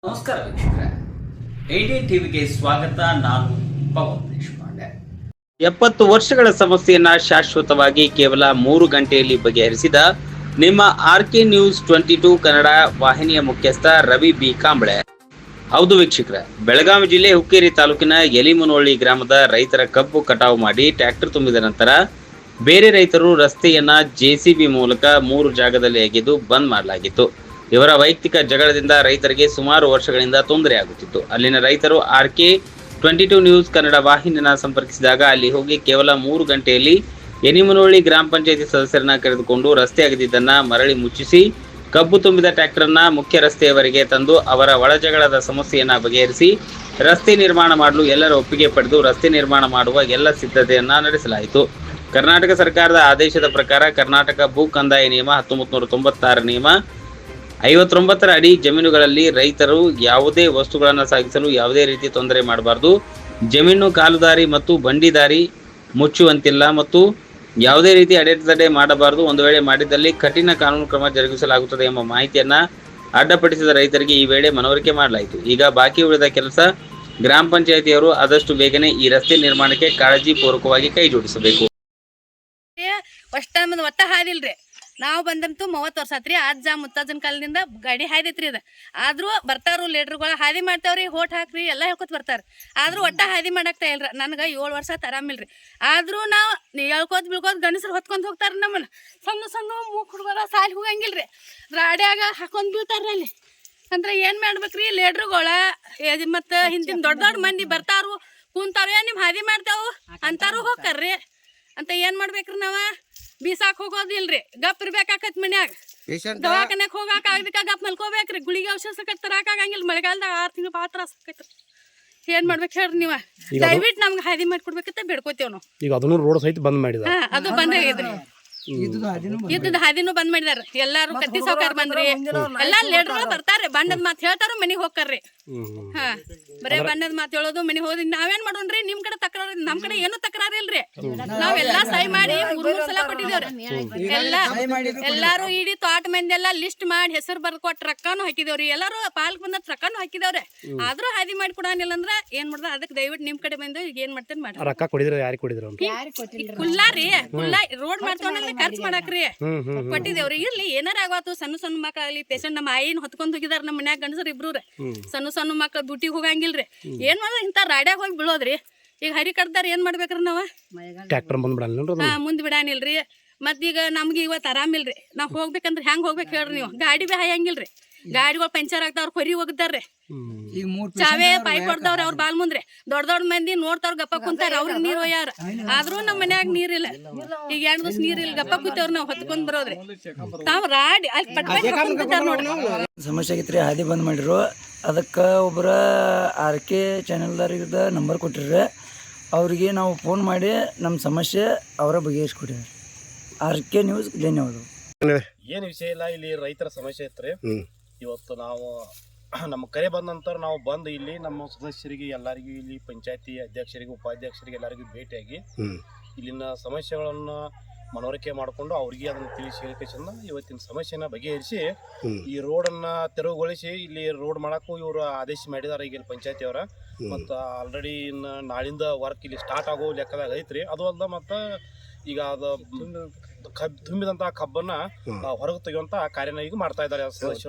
ನಮಸ್ಕಾರ ವೀಕ್ಷಕರೇ, 18 ಟಿವಿಗೆ ಸ್ವಾಗತ. ನಾನು ಪವನ್ ದೇಶಪಾಂಡೆ. 70 ವರ್ಷಗಳ ಸಮಸ್ಯೆಯನ್ನ ಶಾಶ್ವತವಾಗಿ ಕೇವಲ 3 ಗಂಟೆಯಲ್ಲಿ ಬಗೆಹರಿಸಿದ ನಿಮ್ಮ RK ನ್ಯೂಸ್ 22 ಕನ್ನಡ ವಾಹಿನಿಯ ಮುಖ್ಯಸ್ಥ ರವಿ ಬಿ ಕಾಂಬಳೆ. ಹೌದು ವೀಕ್ಷಕರೇ, ಬೆಳಗಾವಿ ಜಿಲ್ಲೆ ಹುಕ್ಕೇರಿ ತಾಲೂಕಿನ ಯಲಿಮನಹಳ್ಳಿ ಗ್ರಾಮದ ರೈತರ ಕಬ್ಬು ಕಟಾವು ಮಾಡಿ ಟ್ರ್ಯಾಕ್ಟರ್ ತುಂಬಿದ ನಂತರ ಬೇರೆ ರೈತರು ರಸ್ತೆಯನ್ನ JCB ಮೂಲಕ 3 ಜಾಗದಲ್ಲಿ ಅಗೆದು ಬಂದ್ ಮಾಡಲಾಗಿತ್ತು. ಇವರ ವೈಯಕ್ತಿಕ ಜಗಳದಿಂದ ರೈತರಿಗೆ ಸುಮಾರು ವರ್ಷಗಳಿಂದ ತೊಂದರೆಯಾಗುತ್ತಿತ್ತು. ಅಲ್ಲಿನ ರೈತರು RK 22 ನ್ಯೂಸ್ ಕನ್ನಡ ವಾಹಿನಿಯನ್ನು ಸಂಪರ್ಕಿಸಿದಾಗ ಅಲ್ಲಿ ಹೋಗಿ ಕೇವಲ 3 ಗಂಟೆಯಲ್ಲಿ ಯಲಿಮನಹಳ್ಳಿ ಗ್ರಾಮ ಪಂಚಾಯಿತಿ ಸದಸ್ಯರನ್ನ ಕರೆದುಕೊಂಡು ರಸ್ತೆ ಅಗೆದಿದ್ದನ್ನ ಮರಳಿ ಮುಚ್ಚಿಸಿ ಕಬ್ಬು ತುಂಬಿದ ಟ್ರ್ಯಾಕ್ಟರ್ನ ಮುಖ್ಯ ರಸ್ತೆಯವರೆಗೆ ತಂದು ಅವರ ಒಳಜಗಳದ ಸಮಸ್ಯೆಯನ್ನ ಬಗೆಹರಿಸಿ ರಸ್ತೆ ನಿರ್ಮಾಣ ಮಾಡಲು ಎಲ್ಲರ ಒಪ್ಪಿಗೆ ಪಡೆದು ರಸ್ತೆ ನಿರ್ಮಾಣ ಮಾಡುವ ಎಲ್ಲ ಸಿದ್ಧತೆಯನ್ನ ನಡೆಸಲಾಯಿತು. ಕರ್ನಾಟಕ ಸರ್ಕಾರದ ಆದೇಶದ ಪ್ರಕಾರ ಕರ್ನಾಟಕ ಭೂ ಕಂದಾಯ ನಿಯಮ 1996 ನಿಯಮ 59ರ ಅಡಿ ಜಮೀನುಗಳಲ್ಲಿ ರೈತರು ಯಾವುದೇ ವಸ್ತುಗಳನ್ನು ಸಾಗಿಸಲು ಯಾವುದೇ ರೀತಿ ತೊಂದರೆ ಮಾಡಬಾರದು, ಜಮೀನು ಕಾಲುದಾರಿ ಮತ್ತು ಬಂಡಿದಾರಿ ಮುಚ್ಚುವಂತಿಲ್ಲ ಮತ್ತು ಯಾವುದೇ ರೀತಿ ಅಡೆತಡೆ ಮಾಡಬಾರದು. ಒಂದು ವೇಳೆ ಮಾಡಿದಲ್ಲಿ ಕಠಿಣ ಕಾನೂನು ಕ್ರಮ ಜರುಗಿಸಲಾಗುತ್ತದೆ ಎಂಬ ಮಾಹಿತಿಯನ್ನ ಅಡ್ಡಪಡಿಸಿದ ರೈತರಿಗೆ ಈ ವೇಳೆ ಮನವರಿಕೆ ಮಾಡಲಾಯಿತು. ಈಗ ಬಾಕಿ ಉಳಿದ ಕೆಲಸ ಗ್ರಾಮ ಪಂಚಾಯಿತಿಯವರು ಆದಷ್ಟು ಬೇಗನೆ ಈ ರಸ್ತೆ ನಿರ್ಮಾಣಕ್ಕೆ ಕಾಳಜಿ ಪೂರ್ವಕವಾಗಿ ಕೈ ಜೋಡಿಸಬೇಕು. ಒಟ್ಟ ಹಾದಿಲ್ರಿ, ನಾವು ಬಂದಂತೂ 30 ವರ್ಷ ಆತ್ರಿ. ಅಜ್ಜ ಮುತ್ತಜ್ಜನ ಕಾಲದಿಂದ ಗಾಡಿ ಹಾಯ್ದೈತ್ರಿ ಅದ. ಆದ್ರೂ ಬರ್ತಾರು ಲೀಡ್ರುಗಳು ಹಾದಿ ಮಾಡ್ತಾವ್ರಿ, ಹೋಟ್ ಹಾಕ್ರಿ ಎಲ್ಲ ಹೇಳ್ಕೊತ ಬರ್ತಾರ. ಆದ್ರೂ ಒಟ್ಟ ಹಾದಿ ಮಾಡಾಕ್ತಾ ಇಲ್ರಿ. ನನಗೆ 7 ವರ್ಷ ಆರಾಮಿಲ್ರಿ. ಆದ್ರೂ ನಾವು ಹೇಳ್ಕೋತ ಬೀಳ್ಕೋತ ಗಣಸರು ಹೊತ್ಕೊಂಡ್ ಹೋಗ್ತಾರ. ನಮ್ಮನ್ನ ಸಣ್ಣ ಸಣ್ಣ ಮೂಕ್ ಹುಡುಗರ ಸಾಲಿ ಹೋಗಂಗಿಲ್ರಿ, ರಾಡ್ಯಾಗ ಹಾಕೊಂಡ್ ಬೀಳ್ತಾರ್ರಿ. ಅಲ್ಲಿ ಅಂದ್ರೆ ಏನ್ ಮಾಡ್ಬೇಕ್ರಿ, ಲೀಡ್ರುಗಳ ಮತ್ತ ಹಿಂದಿನ ದೊಡ್ಡ ದೊಡ್ಡ ಮಂದಿ ಬರ್ತಾರು ಕುಂತಾರು, ಏನ್ ನಿಮ್ ಹಾದಿ ಮಾಡ್ತಾವು ಅಂತಾರು ಹೋಗ್ತಾರ್ರಿ. ಅಂತ ಏನ್ ಮಾಡ್ಬೇಕ್ರಿ, ನಾವ ಬೀಸಾಕ್ ಹೋಗೋದಿಲ್ರಿ, ಗಪ್ ಇರ್ಬೇಕಾಕತ್ ಮನ್ಯಾಗ. ದವಾಖಾನ್ಯಾಗ ಹೋಗಾಕ ಆಗದಕ್ಕ ಗಪ್ ಮಲ್ಕೋಬೇಕ್ರಿ. ಗುಳಿಗೆ ಔಷಧ ಸಕತ್ ತರಾಕಾಗಂಗಿಲ್ಲ. ಮಳೆಗಾಲದಾಗ 6 ತಿಂಗಳು ಭಾಳ ತ್ರಾಸ ಆಕೈತ್ರಿ. ಏನ್ ಮಾಡ್ಬೇಕು ಹೇಳ್ರಿ ನೀವ? ದಯವಿಟ್ಟು ನಮ್ಗೆ ಹಾದಿ ಮಾಡ್ಕೊಡ್ಬೇಕಂತ ಬೇಡ್ಕೋತೇವ್ ನಾವು. ಈಗ ಅದನ್ನು ರೋಡ್ ಸಹಿತ ಬಂದ್ ಮಾಡಿದ, ಅದು ಬಂದ್ ಆಗೈತ್ರಿ. ಇದ್ದದ ಹಾದಿನೂ ಬಂದ್ ಮಾಡಿದಾರ. ಎಲ್ಲಾರು ಕತ್ತಿ ಸಾವ್ಕಾರ ಬಂದ್ರಿ, ಎಲ್ಲಾ ಲೀಡರ್ಗಳು ಬರ್ತಾರ್ರಿ. ಬಣ್ಣದ ಮಾತು ಹೇಳ್ತಾರು, ಮನಿಗ್ ಹೋಗ್ತಾರ್ರಿ. ಹಾ, ಬರೇ ಬಣ್ಣದ ಮಾತು ಹೇಳೋದು, ಮನಿಗ್ ಹೋದ್ ನಾವೇನ್ ಮಾಡೋಣ್ರಿ? ನಿಮ್ ಕಡೆ ತಕರಾರು, ನಮ್ ಕಡೆ ಏನು ತಕರಾರು ಇಲ್ರಿ. ನಾವೆಲ್ಲಾ ಸಹಿ ಮಾಡಿ 3 ಸಲ ಕೊಟ್ಟಿದೇವ್ರಿ. ಎಲ್ಲಾರು ಇಡೀ ತೋಟ ಮಂದಿ ಎಲ್ಲಾ ಲಿಸ್ಟ್ ಮಾಡಿ ಹೆಸರು ಬರ್ದು ಕೊಟ್ಟು ರೊಕ್ಕಾನು ಹಾಕಿದೇವ್ರಿ. ಎಲ್ಲಾರು ಪಾಲ್ಕ್ ಬಂದ ರೊಕ್ಕಾನು ಹಾಕಿದೇವ್ರಿ. ಆದ್ರೂ ಹಾದಿ ಮಾಡಿ ಕೊಡಾನಿಲ್ಲ ಅಂದ್ರ ಏನ್ ಮಾಡ್ದ? ಅದಕ್ಕೆ ದಯವಿಟ್ಟು ನಿಮ್ ಕಡೆ ಬಂದು ಈಗ ಏನ್ ಮಾಡ್ತೇನೆ ಮಾಡಿ ರೊಕ್ಕ ಕೊಡಿದ್ರ ಯಾರಿಗೆ ಕೊಡಿದ್ರ? ಕುಲ್ಲಾರಿ, ಕುಲ್ಲಾ ರೋಡ್ ಮಾಡ್ತೇವ ಖರ್ಚು ಮಾಡಾಕ್ರಿ ಕೊಟ್ಟಿದೇವ್ರಿ. ಇರ್ಲಿ, ಏನಾರ ಆಗತ್ತು. ಸಣ್ಣ ಸಣ್ಣ ಮಕ್ಕಳಾಗ್ಲಿ, ಪೇಷಂಟ್ ನಮ್ಮ ಆಯಿನ ಹೊತ್ಕೊಂಡ್ ಹೋಗಿದಾರ. ನಮ್ಮ ಮನ್ಯಾಗ ಗಂಡಸರು ಇಬ್ರು ಸಣ್ಣ ಸಣ್ಣ ಮಕ್ಳು ಡ್ಯೂಟಿಗೆ ಹೋಗಂಗಿಲ್ರಿ. ಏನ್ ಮಾಡೋದು? ಇಂತ ರಾಡ್ಯಾಗ ಹೋಗಿ ಬೀಳೋದ್ರಿ. ಈಗ ಹರಿ ಕಡ್ದಾರ ಏನ್ ಮಾಡ್ಬೇಕ್ರಿ ನಾವ? ಟ್ರ್ಯಾಕ್ಟರ್ ಬಂದ್ ಬಿಡಲ್ಲ, ಮುಂದ್ ಬಿಡಾನಿಲ್ರಿ. ಮತ್ತೀಗ ನಮ್ಗೆ ಇವತ್ತು ಆರಾಮಿಲ್ರಿ. ನಾವ್ ಹೋಗ್ಬೇಕಂದ್ರ ಹೆಂಗ್ ಹೋಗ್ಬೇಕು ಹೇಳ್ರಿ ನೀವು? ಗಾಡಿ ಬಿ ಹಾಯಂಗಿಲ್ರಿ. ಗಾಡಿಗಳು ಪಂಚರ್ ಆಗ್ತಾವ್ರ, ಕೊರಿ ಹೋಗ್ತಾರ್ರಿ. ಚಾವೇ ಪೈಪ್ ಹೊಡ್ದವ್ರ ಅವ್ರ ಬಾಲ್ ಮುಂದ್ರಿ. ದೊಡ್ಡ ದೊಡ್ಡ ಮಂದಿ ನೋಡ್ತಾವ್ರ, ಗಪ್ಪ ಕುಂತಾರ. ಅವ್ರಿಗೆ ನೀರ್ ಒಯ್ಯಾರ. ಆದ್ರೂ ನಮ್ ಮನ್ಯಾಗ ನೀರಿಲ್ಲ. ಈಗ 2 ದಿವಸ ನೀರಿಲ್ಲ, ಗಪ್ಪ ಕೂತವ್ರ ನಾವ್ ಹೊತ್ಕೊಂಡ್ ಬರೋದ್ರಿ. ತಾವ್ ರಾಡಿ ಅಲ್ಲಿ ಪಟ್ಟ ನೋಡ್ರಿ. ಸಮಸ್ಯೆ ಆಗಿತ್ರಿ, ಹಾದಿ ಬಂದ್ ಮಾಡಿರು. ಅದಕ್ಕೆ ಒಬ್ಬರ RK ಚಾನೆಲ್ದಾರಿದ ನಂಬರ್ ಕೊಟ್ಟಿರ್ರಿ. ಅವ್ರಿಗೆ ನಾವು ಫೋನ್ ಮಾಡಿ ನಮ್ಮ ಸಮಸ್ಯೆ ಅವರ ಬಗೆಹರಿಸ್ಕೊಟ್ಟಿರಿ. RK ನ್ಯೂಸ್ ಧನ್ಯವಾದ. ಏನು ವಿಷಯ ಇಲ್ಲ, ಇಲ್ಲಿ ರೈತರ ಸಮಸ್ಯೆ ಇತ್ತು. ಇವತ್ತು ನಾವು ನಮ್ಮ ಕರೆ ಬಂದ ನಂತರ ನಾವು ಬಂದು ಇಲ್ಲಿ ನಮ್ಮ ಸದಸ್ಯರಿಗೆ ಎಲ್ಲರಿಗೂ, ಇಲ್ಲಿ ಪಂಚಾಯತಿ ಅಧ್ಯಕ್ಷರಿಗೆ, ಉಪಾಧ್ಯಕ್ಷರಿಗೆ ಎಲ್ಲರಿಗೂ ಭೇಟಿಯಾಗಿ ಇಲ್ಲಿನ ಸಮಸ್ಯೆಗಳನ್ನು ಮನವರಿಕೆ ಮಾಡಿಕೊಂಡು ಅವ್ರಿಗೆ ಅದನ್ನು ತಿಳಿಸಿ ಹೇಳಿಕೆಸಿಂದ ಇವತ್ತಿನ ಸಮಸ್ಯೆನ ಬಗೆಹರಿಸಿ ಈ ರೋಡನ್ನ ತೆರವುಗೊಳಿಸಿ ಇಲ್ಲಿ ರೋಡ್ ಮಾಡಕ್ಕೂ ಇವರು ಆದೇಶ ಮಾಡಿದಾರೆ. ಈಗ ಇಲ್ಲಿ ಪಂಚಾಯತಿಯವರ ಮತ್ತು ಆಲ್ರೆಡಿ ಇನ್ನು ನಾಳಿಂದ ವರ್ಕ್ ಇಲ್ಲಿ ಸ್ಟಾರ್ಟ್ ಆಗೋ ಲೆಕ್ಕದಾಗ ಐತ್ರಿ. ಅದು ಅಲ್ಲ, ಮತ್ತು ಈಗ ಅದು ತುಂಬಿದಂತಹ ಕಬ್ಬನ್ನ ಹೊರಗೆ ತೆಗೆಯುವಂತ ಕಾರ್ಯನ ಈಗ ಮಾಡ್ತಾ ಇದ್ದಾರೆ.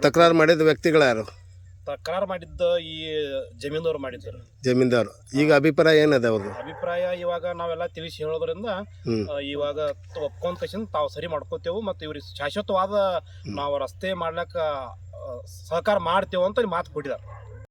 ತಕರಾರು ಮಾಡಿದ ವ್ಯಕ್ತಿಗಳು ಯಾರು? ತಕರಾರು ಮಾಡಿದ್ದ ಈ ಜಮೀನ್ದವ್ರು ಮಾಡಿದ್ರು. ಜಮೀನ್ದಾರು ಈಗ ಅಭಿಪ್ರಾಯ ಏನದ ಅವ್ರದ್ದು? ಅಭಿಪ್ರಾಯ ಇವಾಗ ನಾವೆಲ್ಲ ತಿಳಿಸಿ ಹೇಳೋದ್ರಿಂದ ಇವಾಗ ಒಪ್ಕೊಂಡ್ ಕಸಿಂದ ತಾವು ಸರಿ ಮಾಡ್ಕೋತೇವು ಮತ್ತು ಇವ್ರಿಗೆ ಶಾಶ್ವತವಾದ ನಾವು ರಸ್ತೆ ಮಾಡ್ಲಕ್ಕ ಸಹಕಾರ ಮಾಡ್ತೇವೆ ಅಂತ ಮಾತು ಕೊಟ್ಟಿದ್ದಾರೆ.